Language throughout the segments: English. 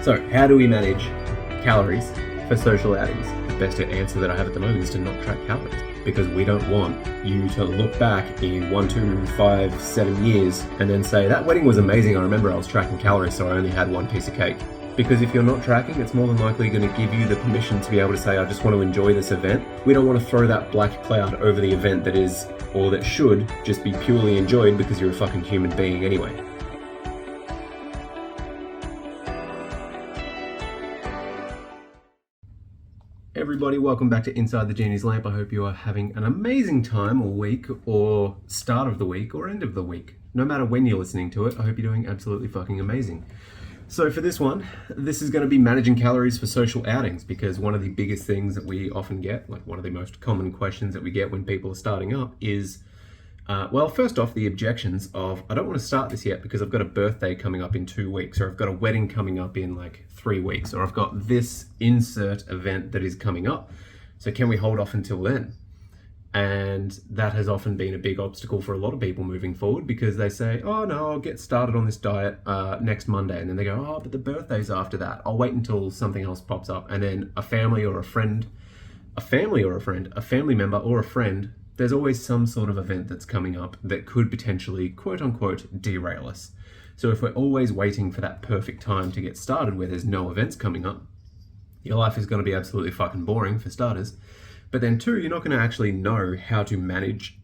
So, how do we manage calories for social outings? The best answer that I have at the moment is to not track calories, because we don't want you to look back in 1, 2, 5, 7 years and then say, that wedding was amazing, I remember I was tracking calories, so I only had one piece of cake. Because if you're not tracking, it's more than likely going to give you the permission to be able to say, I just want to enjoy this event. We don't want to throw that black cloud over the event that is, or that should, just be purely enjoyed because you're a fucking human being anyway. Everybody, welcome back to Inside the Genie's Lamp. I hope you are having an amazing time all week, or start of the week, or end of the week. No matter when you're listening to it, I hope you're doing absolutely fucking amazing. So for this one, this is going to be managing calories for social outings, because one of the biggest things that we often get, like one of the most common questions that we get when people are starting up is, well, first off, the objections of, I don't want to start this yet because I've got a birthday coming up in 2 weeks, or I've got a wedding coming up in like 3 weeks, or I've got this insert event that is coming up. So can we hold off until then? And that has often been a big obstacle for a lot of people moving forward, because they say, oh no, I'll get started on this diet next Monday. And then they go, oh, but the birthday's after that. I'll wait until something else pops up. And then a family member or a friend, there's always some sort of event that's coming up that could potentially, quote unquote, derail us. So if we're always waiting for that perfect time to get started where there's no events coming up, your life is going to be absolutely fucking boring for starters. But then two, you're not going to actually know how to manage,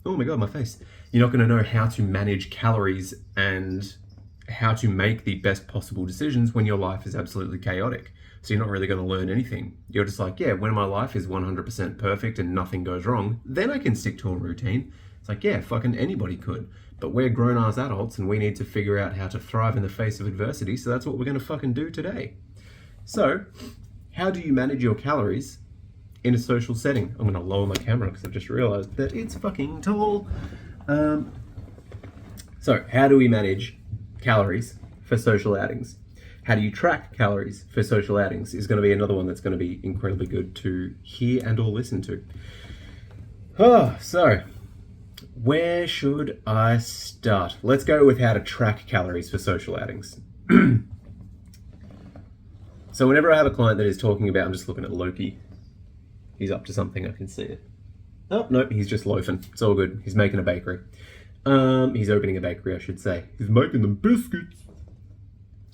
oh my God, my face. You're not going to know how to manage calories and how to make the best possible decisions when your life is absolutely chaotic. So you're not really going to learn anything. You're just like, yeah, when my life is 100% perfect and nothing goes wrong, then I can stick to a routine. It's like, yeah, fucking anybody could. But we're grown-ass adults and we need to figure out how to thrive in the face of adversity. So that's what we're going to fucking do today. So how do you manage your calories in a social setting? I'm going to lower my camera because I've just realized that it's fucking tall. So how do we manage calories for social outings? How do you track calories for social outings is going to be another one that's going to be incredibly good to hear and or listen to. So where should I start? Let's go with how to track calories for social outings. So whenever I have a client that is talking about, I'm just looking at Loki. He's up to something, I can see it. Oh, no, he's just loafing. It's all good. He's making a bakery. He's opening a bakery, I should say. He's making them biscuits.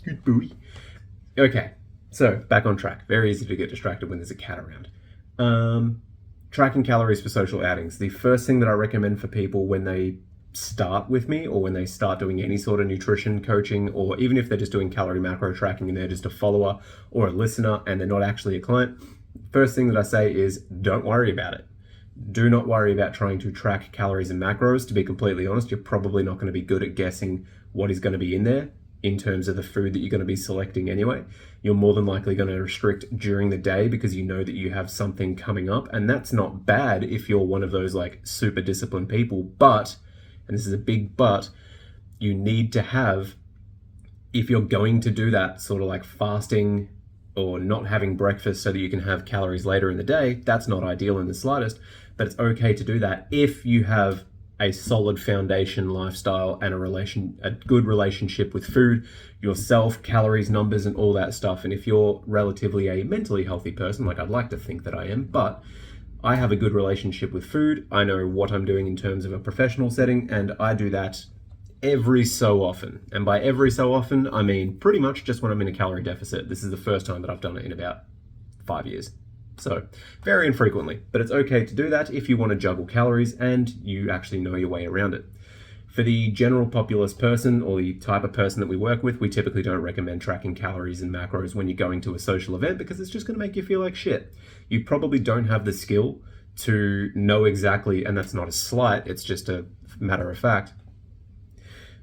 Good boy. Okay, so back on track. Very easy to get distracted when there's a cat around. Tracking calories for social outings. The first thing that I recommend for people when they start with me, or when they start doing any sort of nutrition coaching, or even if they're just doing calorie macro tracking and they're just a follower or a listener and they're not actually a client, first thing that I say is don't worry about it. Do not worry about trying to track calories and macros. To be completely honest, you're probably not going to be good at guessing what is going to be in there in terms of the food that you're going to be selecting anyway. You're more than likely going to restrict during the day because you know that you have something coming up, and that's not bad if you're one of those like super disciplined people. But, and this is a big but, you need to have, if you're going to do that sort of like fasting or not having breakfast so that you can have calories later in the day, that's not ideal in the slightest, but it's okay to do that if you have a solid foundation lifestyle and a good relationship with food, yourself, calories, numbers, and all that stuff. And if you're relatively a mentally healthy person, like I'd like to think that I am, but I have a good relationship with food. I know what I'm doing in terms of a professional setting, and I do that every so often. And by every so often, I mean pretty much just when I'm in a calorie deficit. This is the first time that I've done it in about 5 years. So very infrequently, but it's okay to do that if you want to juggle calories and you actually know your way around it. For the general populace person, or the type of person that we work with, we typically don't recommend tracking calories and macros when you're going to a social event, because it's just going to make you feel like shit. You probably don't have the skill to know exactly, and that's not a slight, it's just a matter of fact.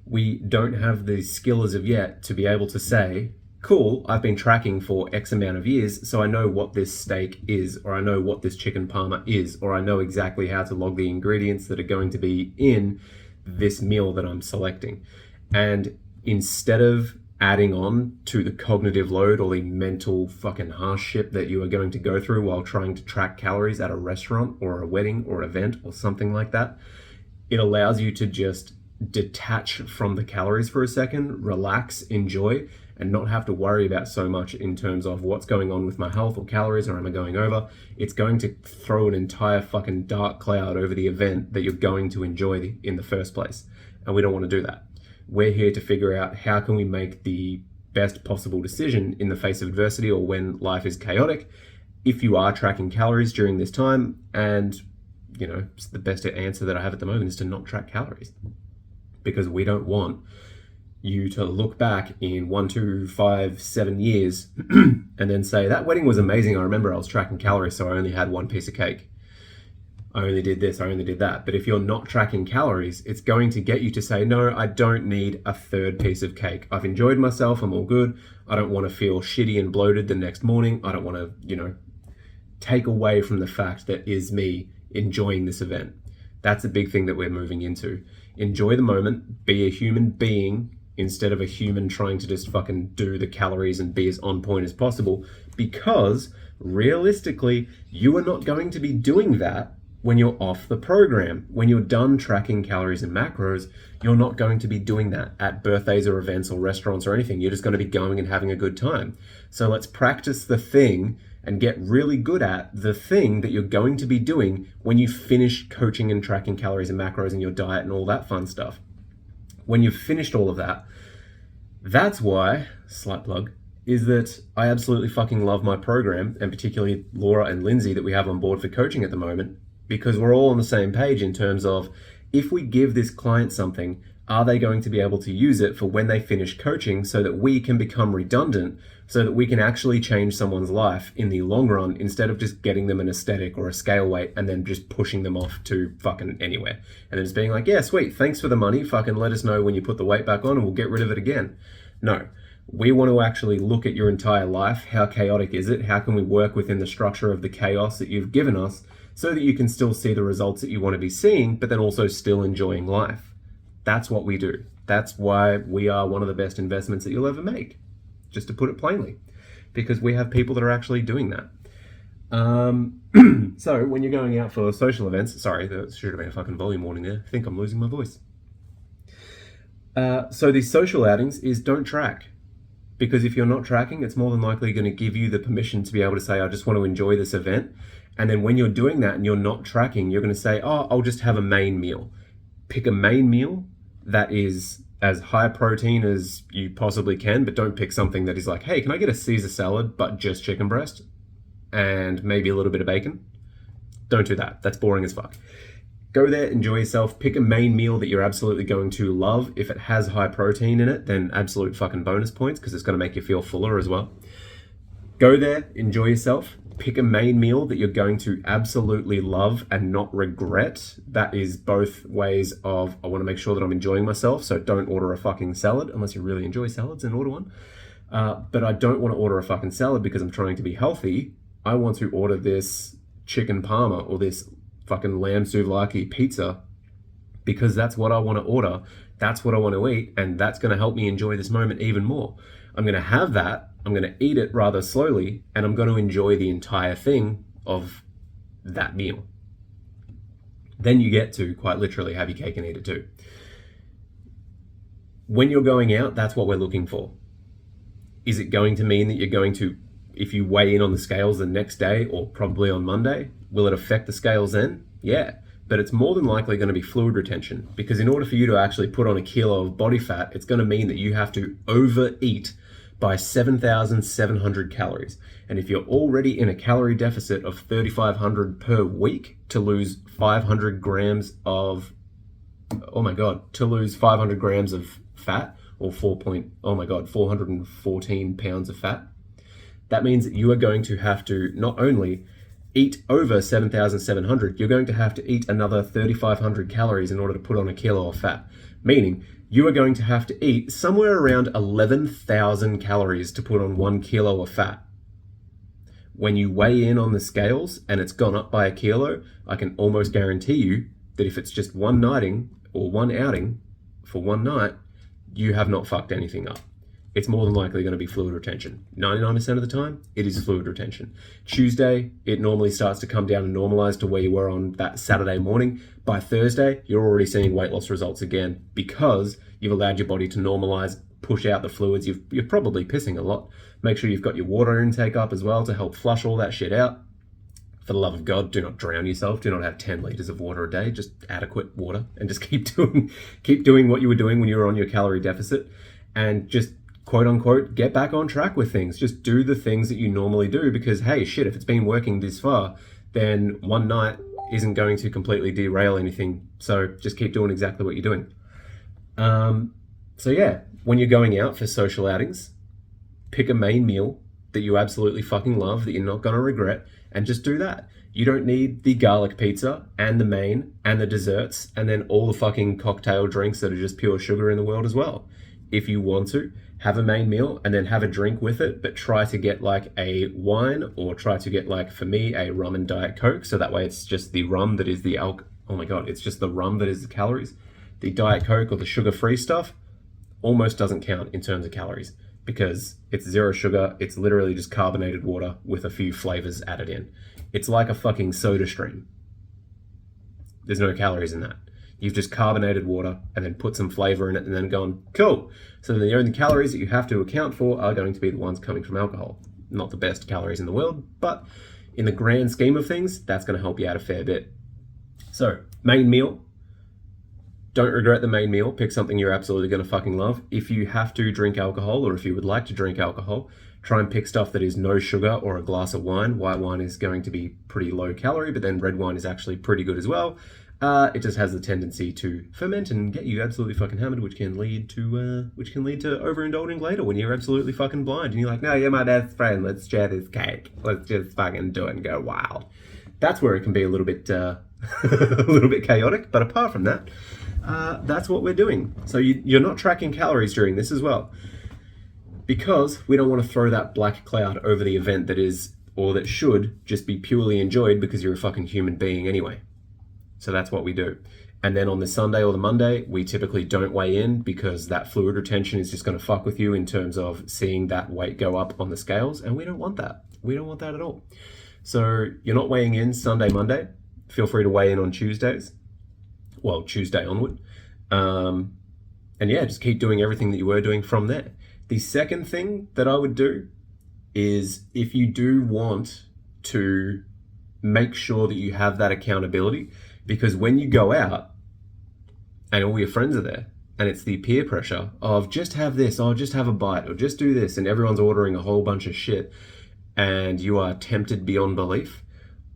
We don't have the skill as of yet to be able to say, cool, I've been tracking for X amount of years, so I know what this steak is, or I know what this chicken parma is, or I know exactly how to log the ingredients that are going to be in this meal that I'm selecting. And instead of adding on to the cognitive load or the mental fucking hardship that you are going to go through while trying to track calories at a restaurant or a wedding or event or something like that, it allows you to just detach from the calories for a second, relax, enjoy, and not have to worry about so much in terms of what's going on with my health or calories or am I going over. It's going to throw an entire fucking dark cloud over the event that you're going to enjoy in the first place. And we don't want to do that. We're here to figure out how can we make the best possible decision in the face of adversity or when life is chaotic. If you are tracking calories during this time, and the best answer that I have at the moment is to not track calories, because we don't want you to look back in 1, 2, 5, 7 years and then say, that wedding was amazing. I remember I was tracking calories, so I only had one piece of cake. I only did this, I only did that. But if you're not tracking calories, it's going to get you to say, no, I don't need a third piece of cake. I've enjoyed myself, I'm all good. I don't want to feel shitty and bloated the next morning. I don't want to, take away from the fact that is me enjoying this event. That's a big thing that we're moving into. Enjoy the moment, be a human being instead of a human trying to just fucking do the calories and be as on point as possible, because realistically, you are not going to be doing that when you're off the program. When you're done tracking calories and macros, you're not going to be doing that at birthdays or events or restaurants or anything. You're just going to be going and having a good time. So let's practice the thing and get really good at the thing that you're going to be doing when you finish coaching and tracking calories and macros and your diet and all that fun stuff. When you've finished all of that, that's why, slight plug, is that I absolutely fucking love my program, and particularly Laura and Lindsay that we have on board for coaching at the moment, because we're all on the same page in terms of, if we give this client something, are they going to be able to use it for when they finish coaching so that we can become redundant, so that we can actually change someone's life in the long run instead of just getting them an aesthetic or a scale weight and then just pushing them off to fucking anywhere. And then just being like, yeah, sweet, thanks for the money, fucking let us know when you put the weight back on and we'll get rid of it again. No, we want to actually look at your entire life. How chaotic is it? How can we work within the structure of the chaos that you've given us so that you can still see the results that you want to be seeing, but then also still enjoying life? That's what we do. That's why we are one of the best investments that you'll ever make, just to put it plainly, because we have people that are actually doing that. So when you're going out for social events, sorry, there should have been a fucking volume warning there. I think I'm losing my voice. So these social outings is don't track, because if you're not tracking, it's more than likely going to give you the permission to be able to say, I just want to enjoy this event. And then when you're doing that and you're not tracking, you're going to say, oh, I'll just have a main meal. Pick a main meal that is as high protein as you possibly can, but don't pick something that is like, hey, can I get a Caesar salad, but just chicken breast and maybe a little bit of bacon? Don't do that. That's boring as fuck. Go there, enjoy yourself, pick a main meal that you're absolutely going to love. If it has high protein in it, then absolute fucking bonus points, because it's going to make you feel fuller as well. Go there, enjoy yourself. Pick a main meal that you're going to absolutely love and not regret. That is both ways of, I want to make sure that I'm enjoying myself, so don't order a fucking salad unless you really enjoy salads and order one. But I don't want to order a fucking salad because I'm trying to be healthy. I want to order this chicken parma or this fucking lamb souvlaki pizza because that's what I want to order. That's what I want to eat, and that's going to help me enjoy this moment even more. I'm going to have that. I'm going to eat it rather slowly, and I'm going to enjoy the entire thing of that meal. Then you get to quite literally have your cake and eat it too. When you're going out, that's what we're looking for. Is it going to mean that you're going to, if you weigh in on the scales the next day or probably on Monday, will it affect the scales then? Yeah, but it's more than likely going to be fluid retention, because in order for you to actually put on a kilo of body fat, it's going to mean that you have to overeat by 7,700 calories. And if you're already in a calorie deficit of 3,500 per week, to lose 500 grams of, to lose 500 grams of fat, or 414 pounds of fat, that means that you are going to have to not only eat over 7,700, you're going to have to eat another 3,500 calories in order to put on a kilo of fat. Meaning, you are going to have to eat somewhere around 11,000 calories to put on 1 kilo of fat. When you weigh in on the scales and it's gone up by a kilo, I can almost guarantee you that if it's just one nighting or one outing for one night, you have not fucked anything up. It's more than likely going to be fluid retention. 99% of the time, it is fluid retention. Tuesday, it normally starts to come down and normalize to where you were on that Saturday morning. By Thursday, you're already seeing weight loss results again because you've allowed your body to normalize push out the fluids, you're probably pissing a lot. Make sure you've got your water intake up as well to help flush all that shit out. For the love of God, do not drown yourself. Do not have 10 liters of water a day, just adequate water, and just keep doing what you were doing when you were on your calorie deficit, and just quote unquote get back on track with things. Just do the things that you normally do, because hey, shit, if it's been working this far, then one night isn't going to completely derail anything. So just keep doing exactly what you're doing. So yeah, when you're going out for social outings, pick a main meal that you absolutely fucking love, that you're not going to regret, and just do that. You don't need the garlic pizza and the main and the desserts and then all the fucking cocktail drinks that are just pure sugar in the world as well. If you want to, have a main meal and then have a drink with it, but try to get like a wine, or try to get, like for me, a rum and Diet Coke. So that way it's just the rum that is the oh my God, it's just the rum that is the calories. The Diet Coke or the sugar-free stuff almost doesn't count in terms of calories, because it's zero sugar. It's literally just carbonated water with a few flavors added in. It's like a fucking soda stream. There's no calories in that. You've just carbonated water and then put some flavor in it and then gone, cool. So then the only calories that you have to account for are going to be the ones coming from alcohol. Not the best calories in the world, but in the grand scheme of things, that's going to help you out a fair bit. So, main meal. Don't regret the main meal. Pick something you're absolutely going to fucking love. If you have to drink alcohol, or if you would like to drink alcohol, try and pick stuff that is no sugar or a glass of wine. White wine is going to be pretty low calorie, but then red wine is actually pretty good as well. It just has the tendency to ferment and get you absolutely fucking hammered, which can lead to overindulging later when you're absolutely fucking blind and you're like, no, you're my best friend. Let's share this cake. Let's just fucking do it and go wild. That's where it can be a little bit a little bit chaotic. But apart from that, that's what we're doing. So you're not tracking calories during this as well, because we don't want to throw that black cloud over the event that is, or that should just be purely enjoyed because you're a fucking human being anyway. So that's what we do. And then on the Sunday or the Monday, we typically don't weigh in, because that fluid retention is just going to fuck with you in terms of seeing that weight go up on the scales. And we don't want that. We don't want that at all. So you're not weighing in Sunday, Monday. Feel free to weigh in on Tuesdays. Well, Tuesday onward. And yeah, just keep doing everything that you were doing from there. The second thing that I would do is, if you do want to make sure that you have that accountability, because when you go out and all your friends are there and it's the peer pressure of just have this, or just have a bite, or just do this, and everyone's ordering a whole bunch of shit and you are tempted beyond belief,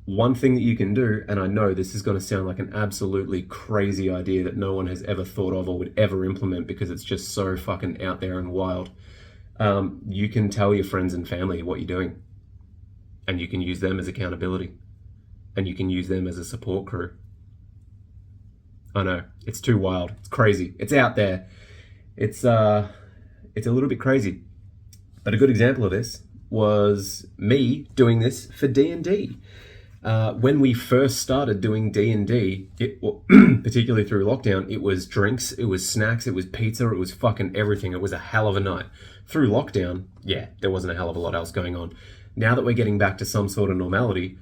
one thing that you can do, and I know this is going to sound like an absolutely crazy idea that no one has ever thought of or would ever implement because it's just so fucking out there and wild, you can tell your friends and family what you're doing, and you can use them as accountability, and you can use them as a support crew. I know, it's too wild. It's crazy. It's out there. It's a little bit crazy. But a good example of this was me doing this for D&D. When we first started doing D&D, particularly through lockdown, it was drinks, it was snacks, it was pizza, it was fucking everything. It was a hell of a night. Through lockdown, yeah, there wasn't a hell of a lot else going on. Now that we're getting back to some sort of normality,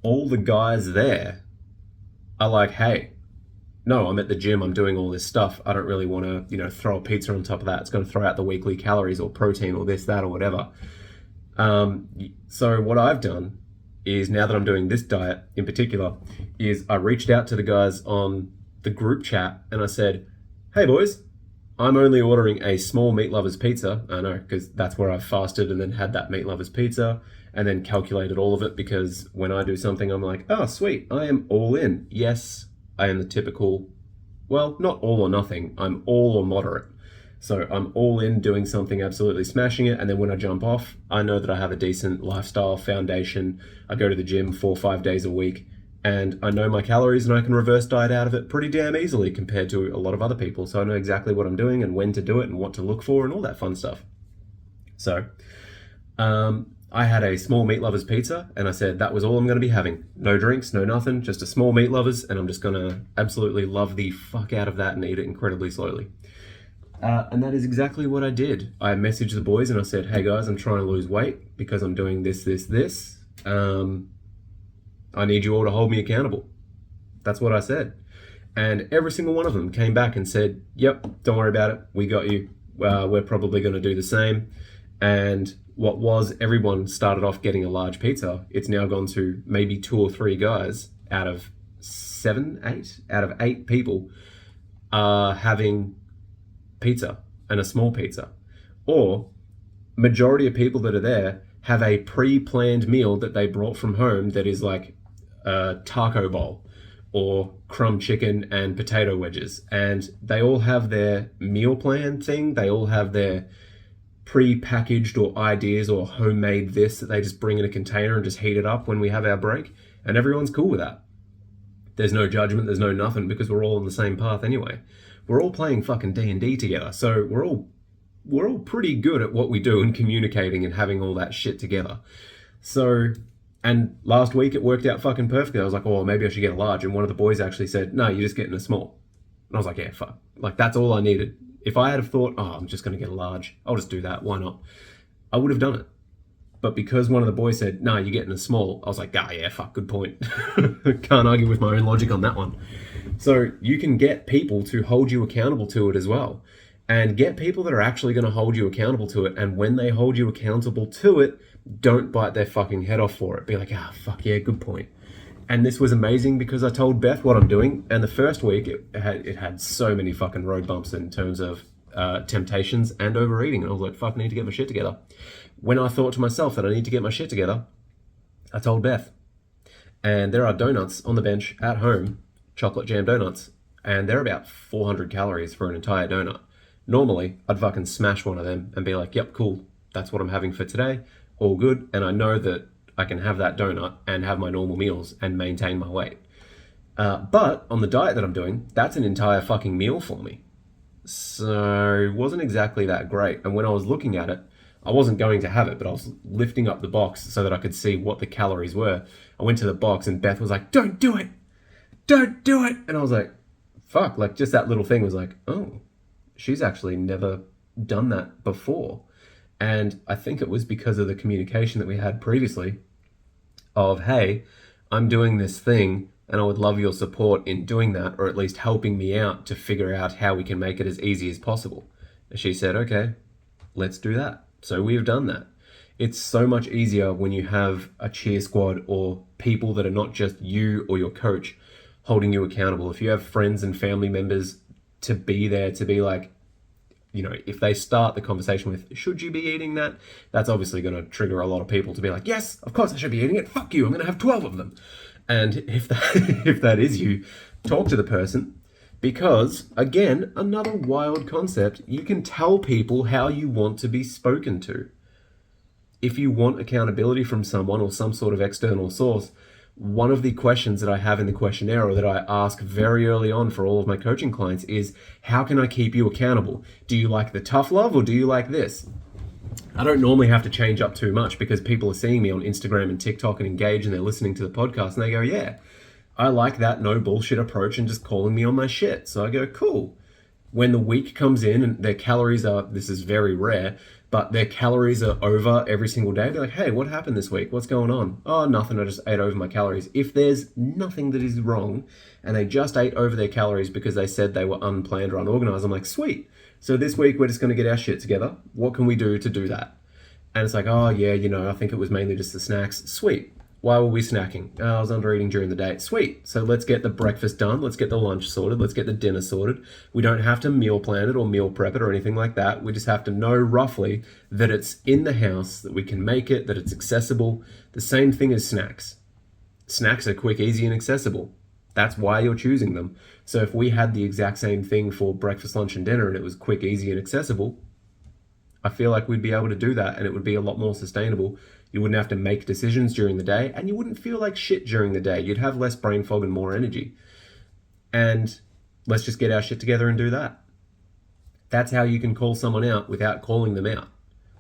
all the guys there are like, hey, no, I'm at the gym, I'm doing all this stuff. I don't really want to, throw a pizza on top of that. It's going to throw out the weekly calories or protein or this, that, or whatever. So what I've done is, now that I'm doing this diet in particular, is I reached out to the guys on the group chat and I said, hey boys, I'm only ordering a small Meat Lovers pizza. I know, because that's where I've fasted and then had that Meat Lovers pizza and then calculated all of it, because when I do something, I'm like, oh, sweet, I am all in. Yes, I am the typical, well, not all or nothing. I'm all or moderate. So I'm all in doing something, absolutely smashing it. And then when I jump off, I know that I have a decent lifestyle foundation. I go to the gym 4 or 5 days a week, and I know my calories and I can reverse diet out of it pretty damn easily compared to a lot of other people. So I know exactly what I'm doing and when to do it and what to look for and all that fun stuff. So I had a small Meat Lovers pizza and I said, that was all I'm going to be having. No drinks, no nothing, just a small Meat Lovers. And I'm just going to absolutely love the fuck out of that and eat it incredibly slowly. And that is exactly what I did. I messaged the boys and I said, hey guys, I'm trying to lose weight because I'm doing this. I need you all to hold me accountable. That's what I said. And every single one of them came back and said, yep, don't worry about it. We got you. we're probably going to do the same. And what was everyone started off getting a large pizza, it's now gone to maybe 2 or 3 guys out of 8 people are having pizza and a small pizza. Or majority of people that are there have a pre-planned meal that they brought from home that is like a taco bowl or crumb chicken and potato wedges. And they all have their meal plan thing. They all have their pre-packaged or ideas or homemade this that they just bring in a container and just heat it up when we have our break. And everyone's cool with that. There's no judgment, there's no nothing, because we're all on the same path anyway. We're all playing fucking D&D together, so we're all pretty good at what we do and communicating and having all that shit together. So, and last week it worked out fucking perfectly. I was like, oh, maybe I should get a large. And one of the boys actually said, no, you're just getting a small. And I was like, yeah, fuck. Like, that's all I needed. If I had have thought, oh, I'm just going to get a large, I'll just do that, why not? I would have done it. But because one of the boys said, no, you're getting a small, I was like, yeah, fuck, good point. Can't argue with my own logic on that one. So you can get people to hold you accountable to it as well. And get people that are actually going to hold you accountable to it. And when they hold you accountable to it, don't bite their fucking head off for it. Be like, fuck yeah, good point. And this was amazing because I told Beth what I'm doing. And the first week, it had so many fucking road bumps in terms of temptations and overeating. And I was like, fuck, I need to get my shit together. When I thought to myself that I need to get my shit together, I told Beth. And there are donuts on the bench at home, chocolate jam donuts, and they're about 400 calories for an entire donut. Normally, I'd fucking smash one of them and be like, yep, cool, that's what I'm having for today, all good, and I know that I can have that donut and have my normal meals and maintain my weight. But on the diet that I'm doing, that's an entire fucking meal for me. So it wasn't exactly that great. And when I was looking at it, I wasn't going to have it, but I was lifting up the box so that I could see what the calories were. I went to the box and Beth was like, don't do it. Don't do it. And I was like, fuck, like just that little thing was like, oh, she's actually never done that before. And I think it was because of the communication that we had previously of, hey, I'm doing this thing and I would love your support in doing that, or at least helping me out to figure out how we can make it as easy as possible. And she said, okay, let's do that. So we've done that. It's so much easier when you have a cheer squad or people that are not just you or your coach holding you accountable. If you have friends and family members to be there, to be like, you know, if they start the conversation with, should you be eating that? That's obviously going to trigger a lot of people to be like, yes, of course I should be eating it. Fuck you. I'm going to have 12 of them. And if that is you, talk to the person. Because, again, another wild concept, you can tell people how you want to be spoken to. If you want accountability from someone or some sort of external source, one of the questions that I have in the questionnaire or that I ask very early on for all of my coaching clients is, how can I keep you accountable? Do you like the tough love or do you like this? I don't normally have to change up too much because people are seeing me on Instagram and TikTok and engage and they're listening to the podcast and they go, yeah, I like that no bullshit approach and just calling me on my shit. So I go, cool. When the week comes in and their calories are, this is very rare, but their calories are over every single day, they're like, hey, what happened this week? What's going on? Oh, nothing. I just ate over my calories. If there's nothing that is wrong and they just ate over their calories because they said they were unplanned or unorganized, I'm like, sweet. So this week we're just going to get our shit together. What can we do to do that? And it's like, oh yeah, you know, I think it was mainly just the snacks. Sweet. Why were we snacking? Oh, I was under eating during the day. Sweet. So let's get the breakfast done. Let's get the lunch sorted. Let's get the dinner sorted. We don't have to meal plan it or meal prep it or anything like that. We just have to know roughly that it's in the house, that we can make it, that it's accessible. The same thing as snacks. Snacks are quick, easy, and accessible. That's why you're choosing them. So if we had the exact same thing for breakfast, lunch, and dinner and it was quick, easy, and accessible, I feel like we'd be able to do that and it would be a lot more sustainable. You wouldn't have to make decisions during the day and you wouldn't feel like shit during the day. You'd have less brain fog and more energy. And let's just get our shit together and do that. That's how you can call someone out without calling them out.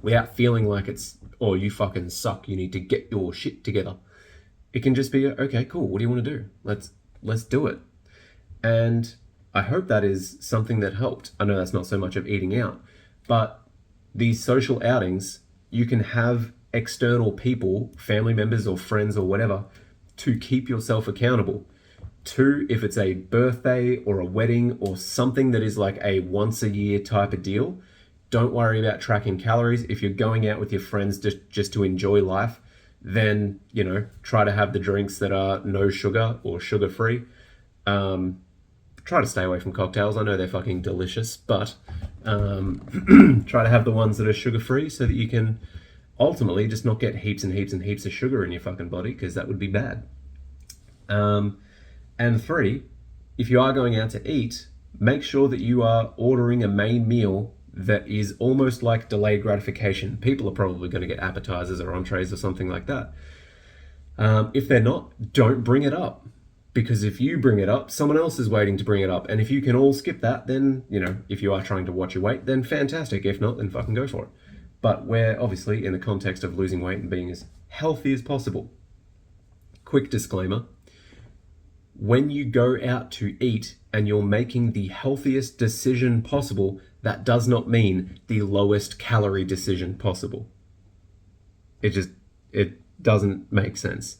Without feeling like it's, oh, you fucking suck. You need to get your shit together. It can just be, okay, cool. What do you want to do? Let's do it. And I hope that is something that helped. I know that's not so much of eating out, but these social outings, you can have external people, family members or friends or whatever, to keep yourself accountable. Two, if it's a birthday or a wedding or something that is like a once a year type of deal, don't worry about tracking calories. If you're going out with your friends just to enjoy life, then, try to have the drinks that are no sugar or sugar-free. Try to stay away from cocktails. I know they're fucking delicious, but try to have the ones that are sugar-free so that you can ultimately just not get heaps and heaps and heaps of sugar in your fucking body, because that would be bad. And 3, if you are going out to eat, make sure that you are ordering a main meal that is almost like delayed gratification. People are probably going to get appetizers or entrees or something like that. If they're not, don't bring it up. Because if you bring it up, someone else is waiting to bring it up. And if you can all skip that, then, if you are trying to watch your weight, then fantastic. If not, then fucking go for it. But we're obviously in the context of losing weight and being as healthy as possible. Quick disclaimer. When you go out to eat and you're making the healthiest decision possible, that does not mean the lowest calorie decision possible. It doesn't make sense.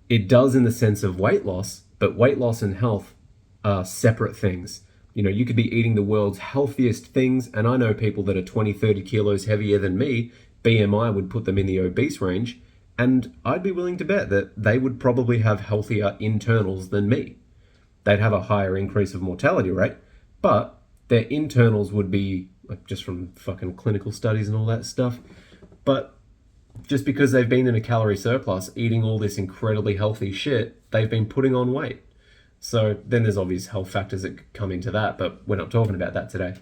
It does in the sense of weight loss, but weight loss and health are separate things. You could be eating the world's healthiest things, and I know people that are 20, 30 kilos heavier than me. BMI would put them in the obese range, and I'd be willing to bet that they would probably have healthier internals than me. They'd have a higher increase of mortality rate, but their internals would be, just from fucking clinical studies and all that stuff, but just because they've been in a calorie surplus, eating all this incredibly healthy shit, they've been putting on weight. So then there's obvious health factors that come into that, but we're not talking about that today.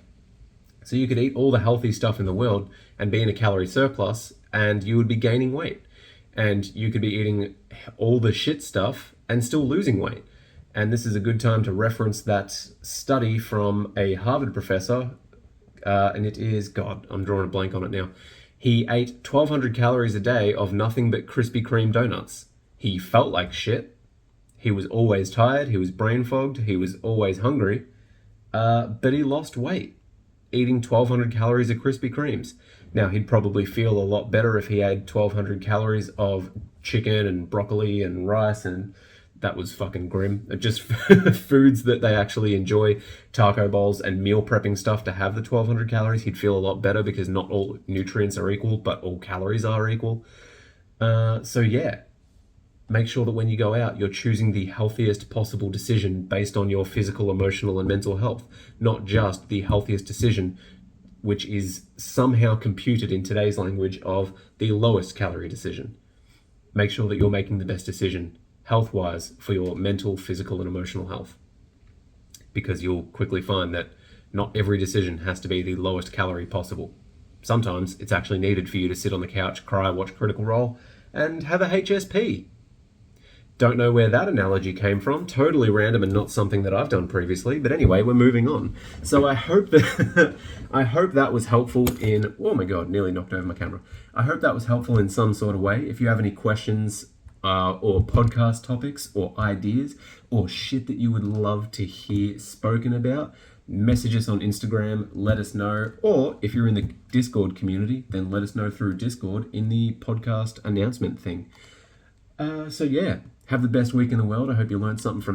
So you could eat all the healthy stuff in the world and be in a calorie surplus, and you would be gaining weight. And you could be eating all the shit stuff and still losing weight. And this is a good time to reference that study from a Harvard professor, and it is, God, I'm drawing a blank on it now. He ate 1,200 calories a day of nothing but Krispy Kreme donuts. He felt like shit. He was always tired. He was brain fogged. He was always hungry. But he lost weight eating 1,200 calories of Krispy Kremes. Now, he'd probably feel a lot better if he had 1,200 calories of chicken and broccoli and rice, and that was fucking grim. Just foods that they actually enjoy, taco bowls and meal prepping stuff to have the 1,200 calories. He'd feel a lot better because not all nutrients are equal, but all calories are equal. So yeah, make sure that when you go out, you're choosing the healthiest possible decision based on your physical, emotional, and mental health, not just the healthiest decision, which is somehow computed in today's language of the lowest calorie decision. Make sure that you're making the best decision health-wise for your mental, physical, and emotional health. Because you'll quickly find that not every decision has to be the lowest calorie possible. Sometimes it's actually needed for you to sit on the couch, cry, watch Critical Role, and have a HSP. Don't know where that analogy came from. Totally random and not something that I've done previously. But anyway, we're moving on. So I hope that was helpful in... Oh my God, nearly knocked over my camera. I hope that was helpful in some sort of way. If you have any questions or podcast topics or ideas or shit that you would love to hear spoken about, message us on Instagram, let us know. Or if you're in the Discord community, then let us know through Discord in the podcast announcement thing. So yeah, have the best week in the world. I hope you learned something from